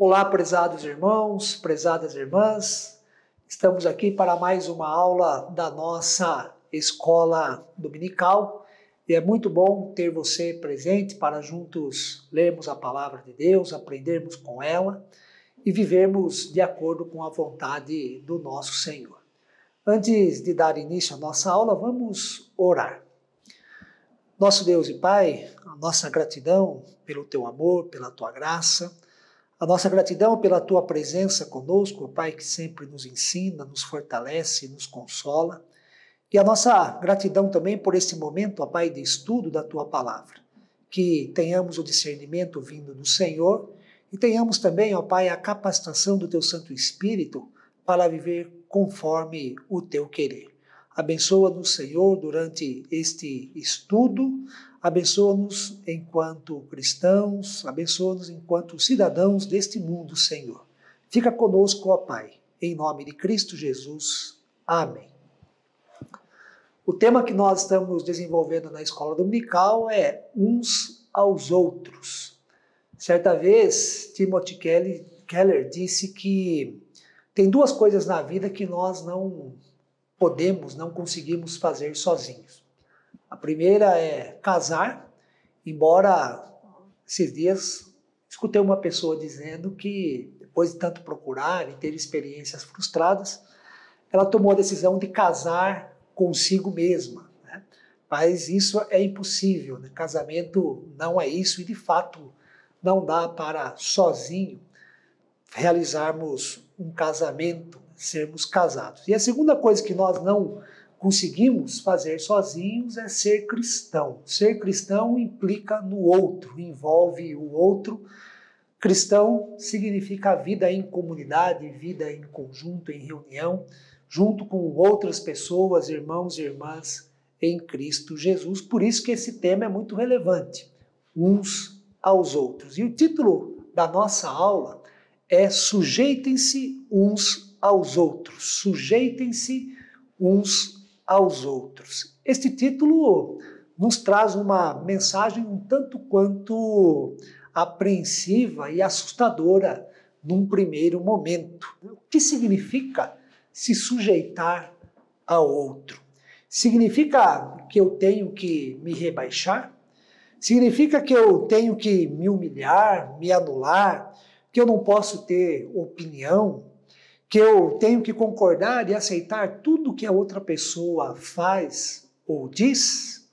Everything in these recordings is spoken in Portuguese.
Olá, prezados irmãos, prezadas irmãs, estamos aqui para mais uma aula da nossa escola dominical e é muito bom ter você presente para juntos lermos a palavra de Deus, aprendermos com ela e vivermos de acordo com a vontade do nosso Senhor. Antes de dar início à nossa aula, vamos orar. Nosso Deus e Pai, a nossa gratidão pelo teu amor, pela tua graça, a nossa gratidão pela tua presença conosco, Pai, que sempre nos ensina, nos fortalece, nos consola. E a nossa gratidão também por esse momento, ó Pai, de estudo da tua palavra. Que tenhamos o discernimento vindo do Senhor e tenhamos também, ó Pai, a capacitação do teu Santo Espírito para viver conforme o teu querer. Abençoa-nos, Senhor, durante este estudo. Abençoa-nos enquanto cristãos, abençoa-nos enquanto cidadãos deste mundo, Senhor. Fica conosco, ó Pai, em nome de Cristo Jesus. Amém. O tema que nós estamos desenvolvendo na escola dominical é uns aos outros. Certa vez, Timothy Keller disse que tem duas coisas na vida que nós não conseguimos fazer sozinhos. A primeira é casar, embora esses dias escutei uma pessoa dizendo que depois de tanto procurar e ter experiências frustradas, ela tomou a decisão de casar consigo mesma, né? Mas isso é impossível, né? Casamento não é isso e de fato não dá para sozinho realizarmos um casamento, sermos casados. E a segunda coisa que nós não conseguimos fazer sozinhos é ser cristão. Ser cristão implica no outro, envolve o outro. Cristão significa vida em comunidade, vida em conjunto, em reunião, junto com outras pessoas, irmãos e irmãs em Cristo Jesus. Por isso que esse tema é muito relevante, uns aos outros. E o título da nossa aula é Sujeitem-se uns aos outros. Sujeitem-se uns aos outros. Este título nos traz uma mensagem um tanto quanto apreensiva e assustadora num primeiro momento. O que significa se sujeitar ao outro? Significa que eu tenho que me rebaixar? Significa que eu tenho que me humilhar, me anular, que eu não posso ter opinião, que eu tenho que concordar e aceitar tudo que a outra pessoa faz ou diz?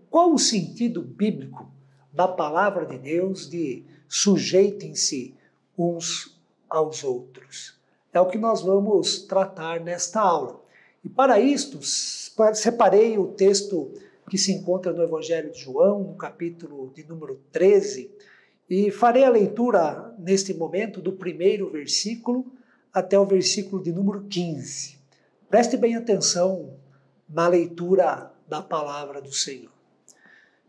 Qual o sentido bíblico da palavra de Deus de sujeitem-se uns aos outros? É o que nós vamos tratar nesta aula. E para isto, separei o texto que se encontra no Evangelho de João, no capítulo de número 13, e farei a leitura neste momento do primeiro versículo até o versículo de número 15. Preste bem atenção na leitura da palavra do Senhor,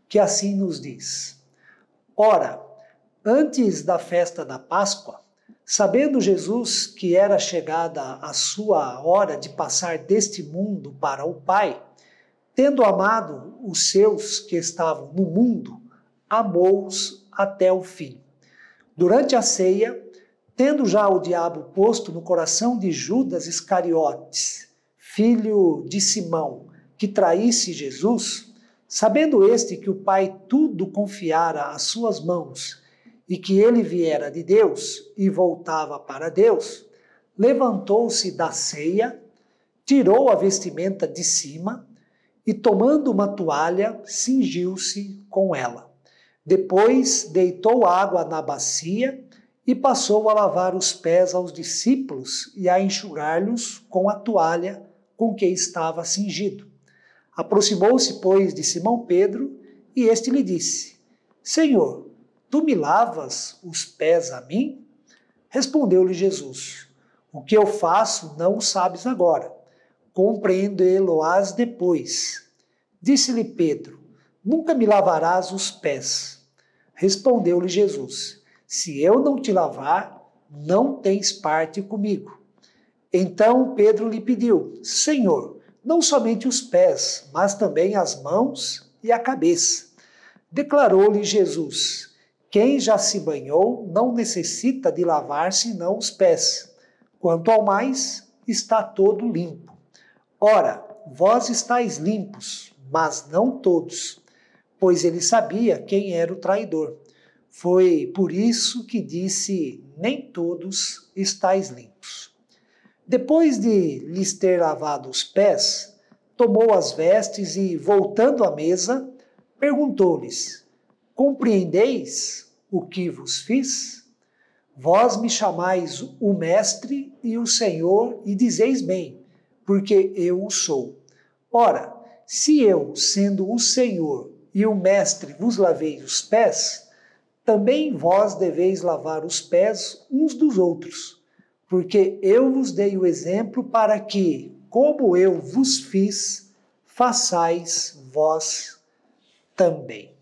que assim nos diz: Ora, antes da festa da Páscoa, sabendo Jesus que era chegada a sua hora de passar deste mundo para o Pai, tendo amado os seus que estavam no mundo, amou-os até o fim. Durante a ceia, tendo já o diabo posto no coração de Judas Iscariotes, filho de Simão, que traísse Jesus, sabendo este que o Pai tudo confiara às suas mãos e que ele viera de Deus e voltava para Deus, levantou-se da ceia, tirou a vestimenta de cima e, tomando uma toalha, cingiu-se com ela. Depois deitou água na bacia e passou a lavar os pés aos discípulos e a enxugar-lhes com a toalha com que estava cingido. Aproximou-se, pois, de Simão Pedro e este lhe disse: Senhor, tu me lavas os pés a mim? Respondeu-lhe Jesus: O que eu faço não o sabes agora, compreendê-lo-ás depois. Disse-lhe Pedro: Nunca me lavarás os pés. Respondeu-lhe Jesus: se eu não te lavar, não tens parte comigo. Então Pedro lhe pediu: Senhor, não somente os pés, mas também as mãos e a cabeça. Declarou-lhe Jesus: quem já se banhou não necessita de lavar senão os pés. Quanto ao mais, está todo limpo. Ora, vós estáis limpos, mas não todos, pois ele sabia quem era o traidor. Foi por isso que disse: nem todos estáis limpos. Depois de lhes ter lavado os pés, tomou as vestes e, voltando à mesa, perguntou-lhes: compreendeis o que vos fiz? Vós me chamais o Mestre e o Senhor, e dizeis bem, porque eu o sou. Ora, se eu, sendo o Senhor e o Mestre, vos lavei os pés, também vós deveis lavar os pés uns dos outros, porque eu vos dei o exemplo para que, como eu vos fiz, façais vós também.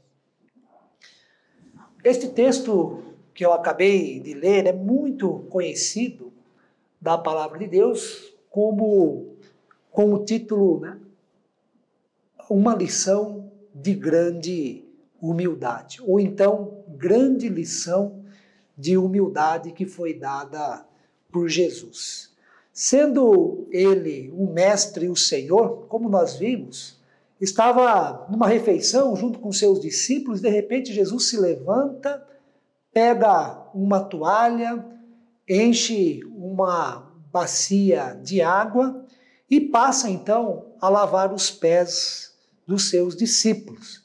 Este texto que eu acabei de ler é muito conhecido da palavra de Deus com o título, né? Uma lição de grande humildade, ou então grande lição de humildade que foi dada por Jesus. Sendo ele o mestre e o Senhor, como nós vimos, estava numa refeição junto com seus discípulos, de repente Jesus se levanta, pega uma toalha, enche uma bacia de água e passa então a lavar os pés dos seus discípulos.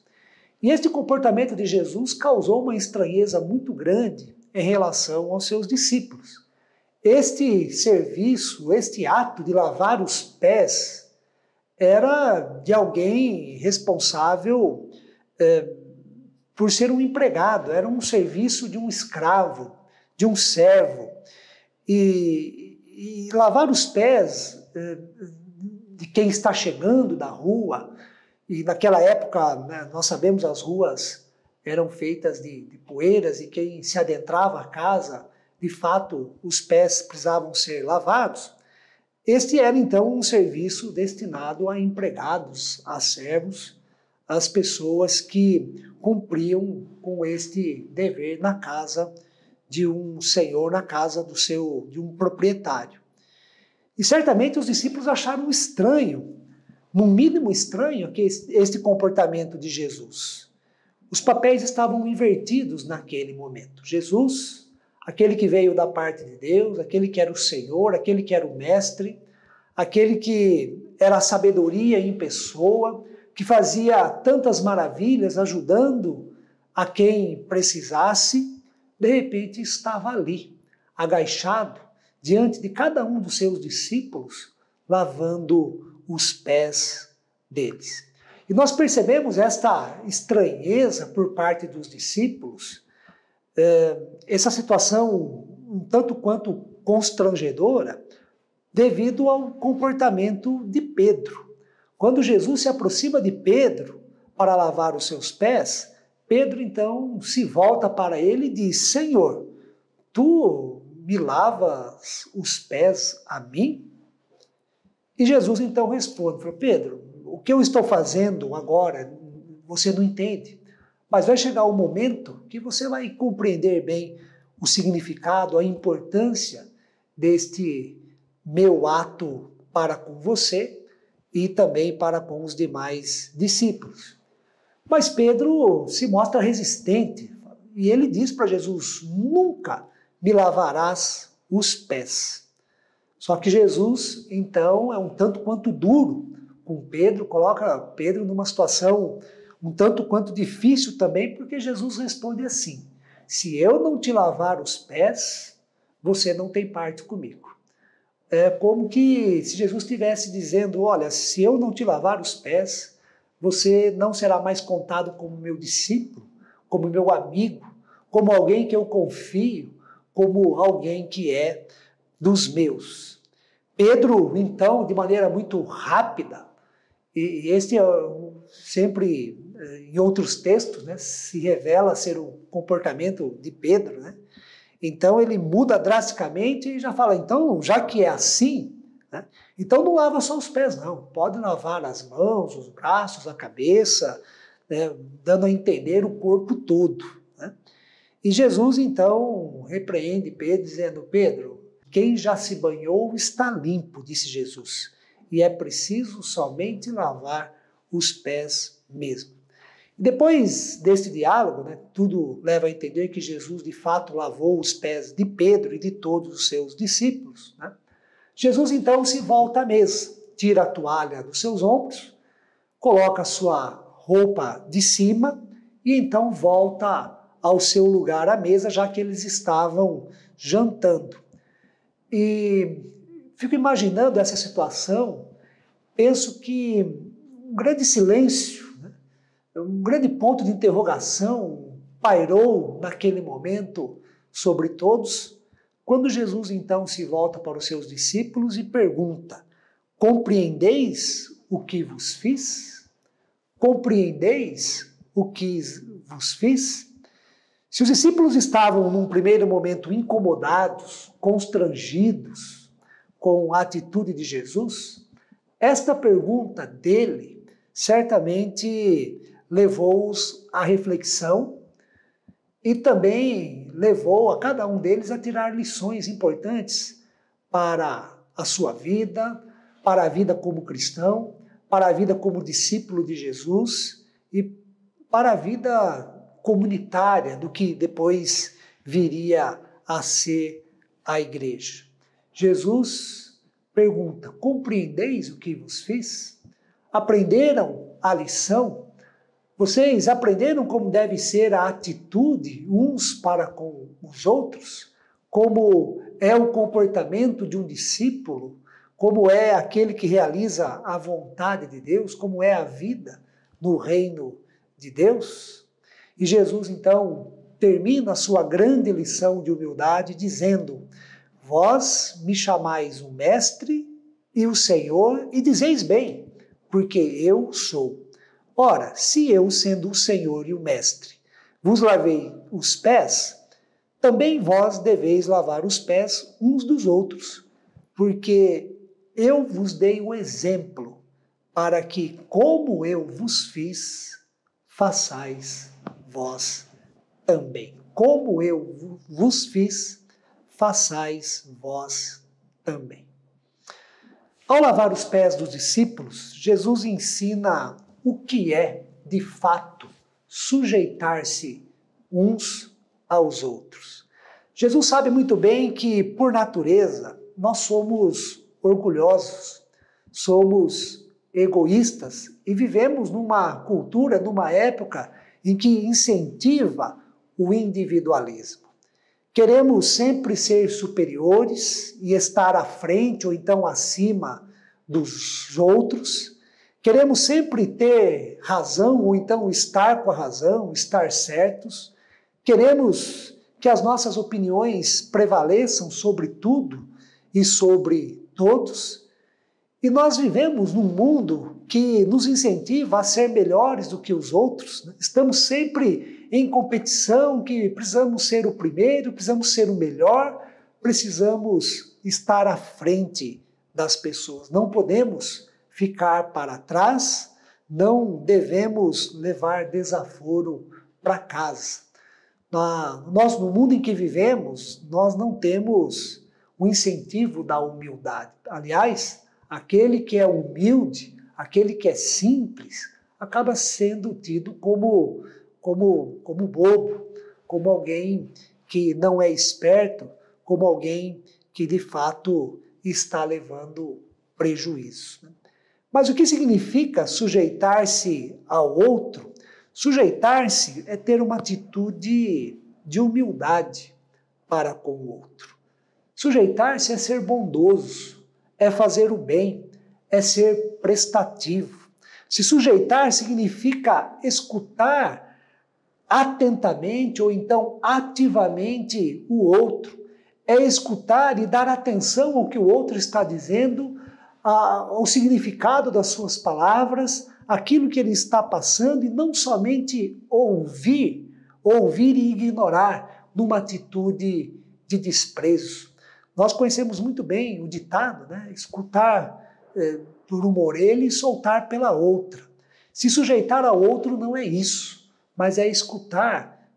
E este comportamento de Jesus causou uma estranheza muito grande em relação aos seus discípulos. Este serviço, este ato de lavar os pés, era de alguém responsável por ser um empregado, era um serviço de um escravo, de um servo. E lavar os pés de quem está chegando da rua, e naquela época, né, nós sabemos, as ruas eram feitas de poeiras e quem se adentrava à casa, de fato, os pés precisavam ser lavados. Este era, então, um serviço destinado a empregados, a servos, as pessoas que cumpriam com este dever na casa de um senhor, na casa de um proprietário. E certamente os discípulos acharam estranho, no mínimo estranho, que este comportamento de Jesus. Os papéis estavam invertidos naquele momento. Jesus, aquele que veio da parte de Deus, aquele que era o Senhor, aquele que era o Mestre, aquele que era a sabedoria em pessoa, que fazia tantas maravilhas, ajudando a quem precisasse, de repente estava ali, agachado, diante de cada um dos seus discípulos, lavando os pés deles. E nós percebemos esta estranheza por parte dos discípulos, essa situação um tanto quanto constrangedora, devido ao comportamento de Pedro. Quando Jesus se aproxima de Pedro para lavar os seus pés, Pedro então se volta para ele e diz: Senhor, tu me lavas os pés a mim? E Jesus então responde: Pedro, o que eu estou fazendo agora você não entende, mas vai chegar o momento que você vai compreender bem o significado, a importância deste meu ato para com você e também para com os demais discípulos. Mas Pedro se mostra resistente e ele diz para Jesus: nunca me lavarás os pés. Só que Jesus, então, é um tanto quanto duro com Pedro, coloca Pedro numa situação um tanto quanto difícil também, porque Jesus responde assim: se eu não te lavar os pés, você não tem parte comigo. É como que se Jesus estivesse dizendo: olha, se eu não te lavar os pés, você não será mais contado como meu discípulo, como meu amigo, como alguém que eu confio, como alguém que é dos meus. Pedro, então, de maneira muito rápida, e este sempre em outros textos, né, se revela ser o comportamento de Pedro, né? Então ele muda drasticamente e já fala, então, já que é assim, né, então não lava só os pés, não. Pode lavar as mãos, os braços, a cabeça, né, dando a entender o corpo todo. Né? E Jesus, então, repreende Pedro, dizendo, Pedro, quem já se banhou está limpo, disse Jesus, e é preciso somente lavar os pés mesmo. Depois deste diálogo, né, tudo leva a entender que Jesus, de fato, lavou os pés de Pedro e de todos os seus discípulos. Né? Jesus, então, se volta à mesa, tira a toalha dos seus ombros, coloca a sua roupa de cima e então volta ao seu lugar à mesa, já que eles estavam jantando. E fico imaginando essa situação, penso que um grande silêncio, né, um grande ponto de interrogação pairou naquele momento sobre todos, quando Jesus então se volta para os seus discípulos e pergunta, compreendeis o que vos fiz? Compreendeis o que vos fiz? Se os discípulos estavam, num primeiro momento, incomodados, constrangidos com a atitude de Jesus, esta pergunta dele certamente levou-os à reflexão e também levou a cada um deles a tirar lições importantes para a sua vida, para a vida como cristão, para a vida como discípulo de Jesus e para a vida comunitária do que depois viria a ser a igreja. Jesus pergunta, compreendeis o que vos fiz? Aprenderam a lição? Vocês aprenderam como deve ser a atitude uns para com os outros? Como é o comportamento de um discípulo? Como é aquele que realiza a vontade de Deus? Como é a vida no reino de Deus? E Jesus, então, termina a sua grande lição de humildade dizendo, vós me chamais o Mestre e o Senhor e dizeis bem, porque eu sou. Ora, se eu, sendo o Senhor e o Mestre, vos lavei os pés, também vós deveis lavar os pés uns dos outros, porque eu vos dei o exemplo para que, como eu vos fiz, façais vós também. Como eu vos fiz, façais vós também. Ao lavar os pés dos discípulos, Jesus ensina o que é, de fato, sujeitar-se uns aos outros. Jesus sabe muito bem que, por natureza, nós somos orgulhosos, somos egoístas e vivemos numa cultura, numa época em que incentiva o individualismo. Queremos sempre ser superiores e estar à frente ou então acima dos outros. Queremos sempre ter razão ou então estar com a razão, estar certos. Queremos que as nossas opiniões prevaleçam sobre tudo e sobre todos. E nós vivemos num mundo que nos incentiva a ser melhores do que os outros. Estamos sempre em competição, que precisamos ser o primeiro, precisamos ser o melhor, precisamos estar à frente das pessoas. Não podemos ficar para trás, não devemos levar desaforo para casa. Nós, no mundo em que vivemos, nós não temos o incentivo da humildade. Aliás, aquele que é humilde, aquele que é simples, acaba sendo tido como bobo, como alguém que não é esperto, como alguém que de fato está levando prejuízo. Mas o que significa sujeitar-se ao outro? Sujeitar-se é ter uma atitude de humildade para com o outro. Sujeitar-se é ser bondoso, é fazer o bem, é ser prestativo. Se sujeitar significa escutar atentamente ou então ativamente o outro. É escutar e dar atenção ao que o outro está dizendo, ao significado das suas palavras, aquilo que ele está passando e não somente ouvir e ignorar numa atitude de desprezo. Nós conhecemos muito bem o ditado, né? Escutar por uma orelha e soltar pela outra. Se sujeitar ao outro não é isso, mas é escutar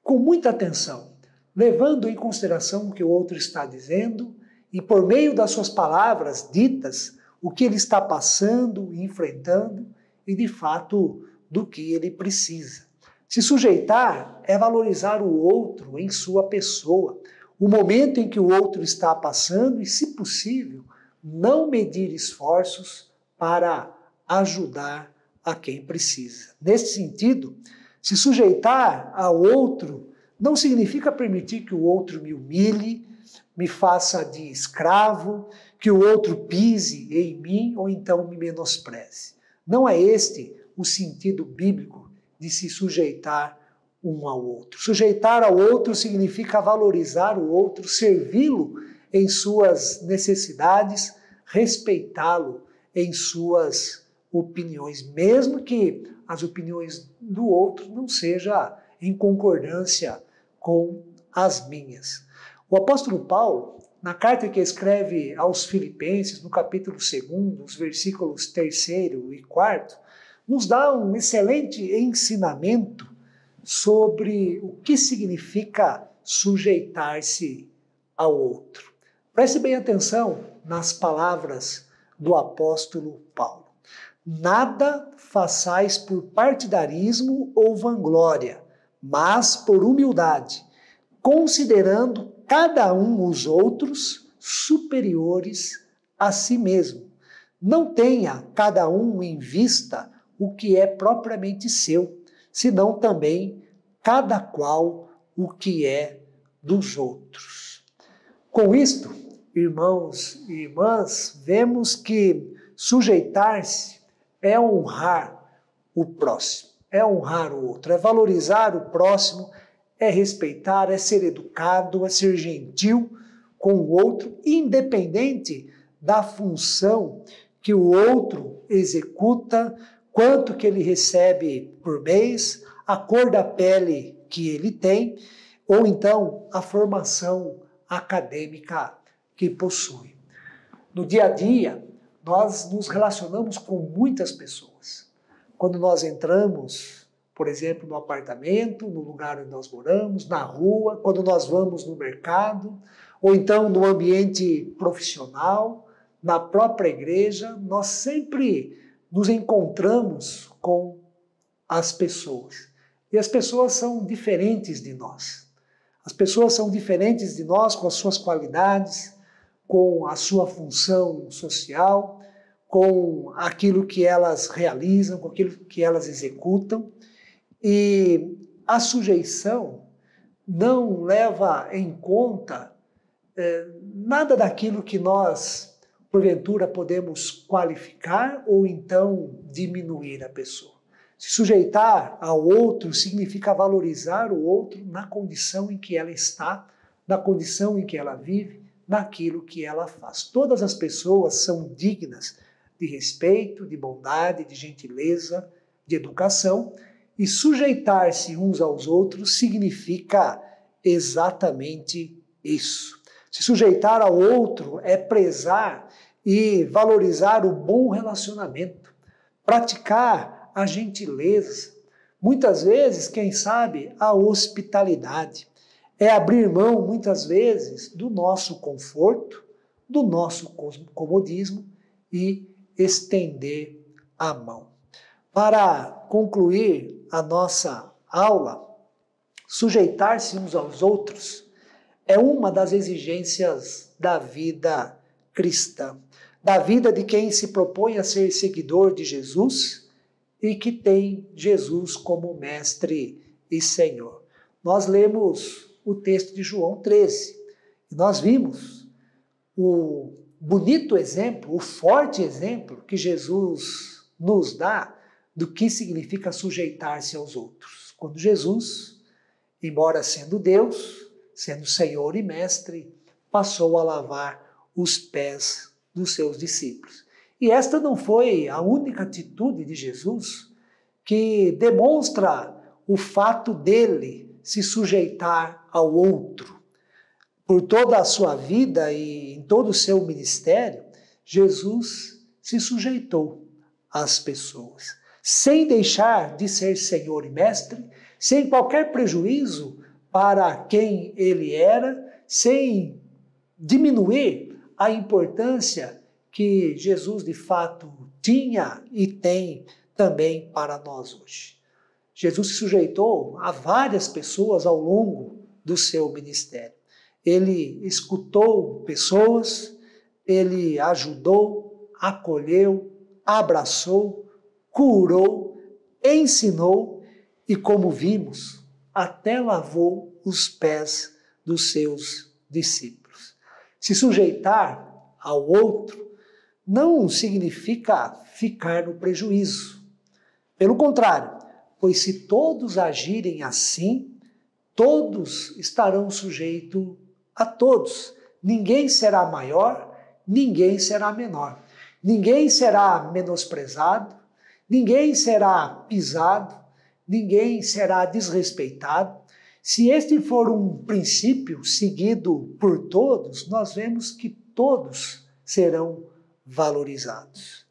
com muita atenção, levando em consideração o que o outro está dizendo e, por meio das suas palavras ditas, o que ele está passando, enfrentando e, de fato, do que ele precisa. Se sujeitar é valorizar o outro em sua pessoa, o momento em que o outro está passando e, se possível, não medir esforços para ajudar a quem precisa. Nesse sentido, se sujeitar ao outro não significa permitir que o outro me humilhe, me faça de escravo, que o outro pise em mim ou então me menospreze. Não é este o sentido bíblico de se sujeitar um ao outro. Sujeitar ao outro significa valorizar o outro, servi-lo em suas necessidades, respeitá-lo em suas opiniões, mesmo que as opiniões do outro não sejam em concordância com as minhas. O apóstolo Paulo, na carta que escreve aos Filipenses, no capítulo 2, os versículos 3 e 4, nos dá um excelente ensinamento sobre o que significa sujeitar-se ao outro. Preste bem atenção nas palavras do apóstolo Paulo. Nada façais por partidarismo ou vanglória, mas por humildade, considerando cada um os outros superiores a si mesmo. Não tenha cada um em vista o que é propriamente seu, senão também cada qual o que é dos outros. Com isto, irmãos e irmãs, vemos que sujeitar-se é honrar o próximo, é honrar o outro, é valorizar o próximo, é respeitar, é ser educado, é ser gentil com o outro, independente da função que o outro executa, quanto que ele recebe por mês, a cor da pele que ele tem, ou então a formação acadêmica que possui. No dia a dia, nós nos relacionamos com muitas pessoas. Quando nós entramos, por exemplo, no apartamento, no lugar onde nós moramos, na rua, quando nós vamos no mercado, ou então no ambiente profissional, na própria igreja, nós sempre nos encontramos com as pessoas. E as pessoas são diferentes de nós. As pessoas são diferentes de nós com as suas qualidades, com a sua função social, com aquilo que elas realizam, com aquilo que elas executam. E a sujeição não leva em conta nada daquilo que nós, porventura, podemos qualificar ou então diminuir a pessoa. Se sujeitar ao outro significa valorizar o outro na condição em que ela está, na condição em que ela vive, naquilo que ela faz. Todas as pessoas são dignas de respeito, de bondade, de gentileza, de educação, e sujeitar-se uns aos outros significa exatamente isso. Se sujeitar ao outro é prezar e valorizar o bom relacionamento, praticar a gentileza, muitas vezes, quem sabe, a hospitalidade. É abrir mão, muitas vezes, do nosso conforto, do nosso comodismo e estender a mão. Para concluir a nossa aula, sujeitar-se uns aos outros é uma das exigências da vida cristã, da vida de quem se propõe a ser seguidor de Jesus e que tem Jesus como mestre e Senhor. Nós lemos o texto de João 13 e nós vimos o bonito exemplo, o forte exemplo que Jesus nos dá do que significa sujeitar-se aos outros. Quando Jesus, embora sendo Deus, sendo Senhor e Mestre, passou a lavar os pés dos seus discípulos. E esta não foi a única atitude de Jesus que demonstra o fato dele se sujeitar ao outro. por toda a sua vida e em todo o seu ministério, Jesus se sujeitou às pessoas, sem deixar de ser Senhor e Mestre, sem qualquer prejuízo para quem ele era, sem diminuir a importância que Jesus de fato tinha e tem também para nós hoje. Jesus se sujeitou a várias pessoas ao longo do seu ministério. Ele escutou pessoas, ele ajudou, acolheu, abraçou, curou, ensinou e, como vimos, até lavou os pés dos seus discípulos. Se sujeitar ao outro não significa ficar no prejuízo. Pelo contrário, pois se todos agirem assim, todos estarão sujeitos a todos. Ninguém será maior, ninguém será menor. Ninguém será menosprezado, ninguém será pisado, ninguém será desrespeitado. Se este for um princípio seguido por todos, nós vemos que todos serão valorizados.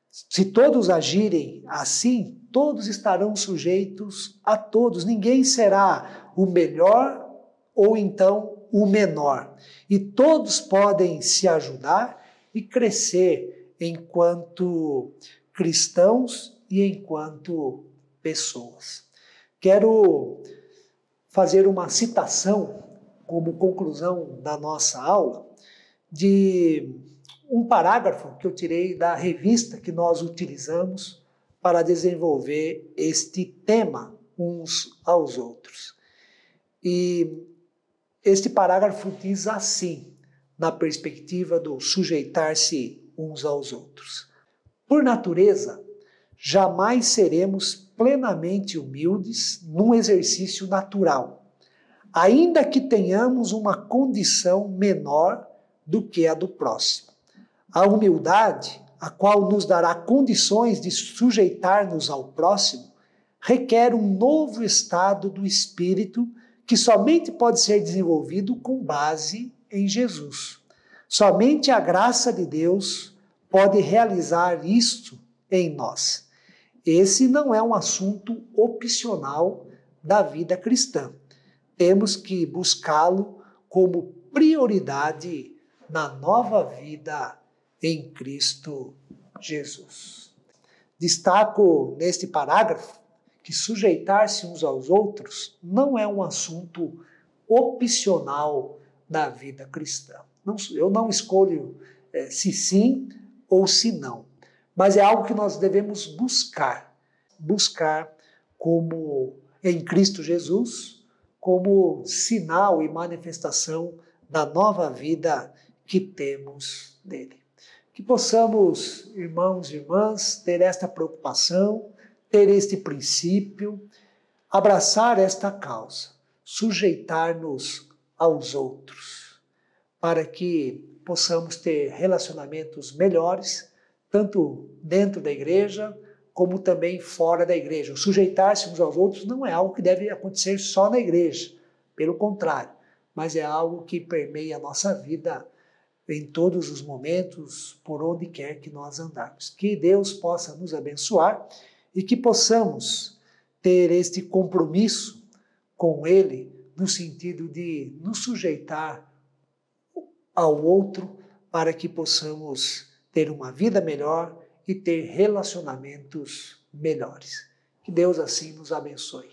Se todos agirem assim, todos estarão sujeitos a todos. Ninguém será o melhor ou então o menor. E todos podem se ajudar e crescer enquanto cristãos e enquanto pessoas. Quero fazer uma citação como conclusão da nossa aula de um parágrafo que eu tirei da revista que nós utilizamos para desenvolver este tema uns aos outros. E este parágrafo diz assim, na perspectiva do sujeitar-se uns aos outros. Por natureza, jamais seremos plenamente humildes num exercício natural, ainda que tenhamos uma condição menor do que a do próximo. A humildade, a qual nos dará condições de sujeitar-nos ao próximo, requer um novo estado do espírito que somente pode ser desenvolvido com base em Jesus. Somente a graça de Deus pode realizar isto em nós. Esse não é um assunto opcional da vida cristã. Temos que buscá-lo como prioridade na nova vida em Cristo Jesus. Destaco neste parágrafo que sujeitar-se uns aos outros não é um assunto opcional da vida cristã. Eu não escolho se sim ou se não, mas é algo que nós devemos buscar como em Cristo Jesus, como sinal e manifestação da nova vida que temos nele. Que possamos, irmãos e irmãs, ter esta preocupação, ter este princípio, abraçar esta causa, sujeitar-nos aos outros, para que possamos ter relacionamentos melhores, tanto dentro da igreja, como também fora da igreja. O sujeitar-se uns aos outros não é algo que deve acontecer só na igreja, pelo contrário, mas é algo que permeia a nossa vida em todos os momentos, por onde quer que nós andarmos. Que Deus possa nos abençoar e que possamos ter este compromisso com Ele, no sentido de nos sujeitar ao outro, para que possamos ter uma vida melhor e ter relacionamentos melhores. Que Deus assim nos abençoe.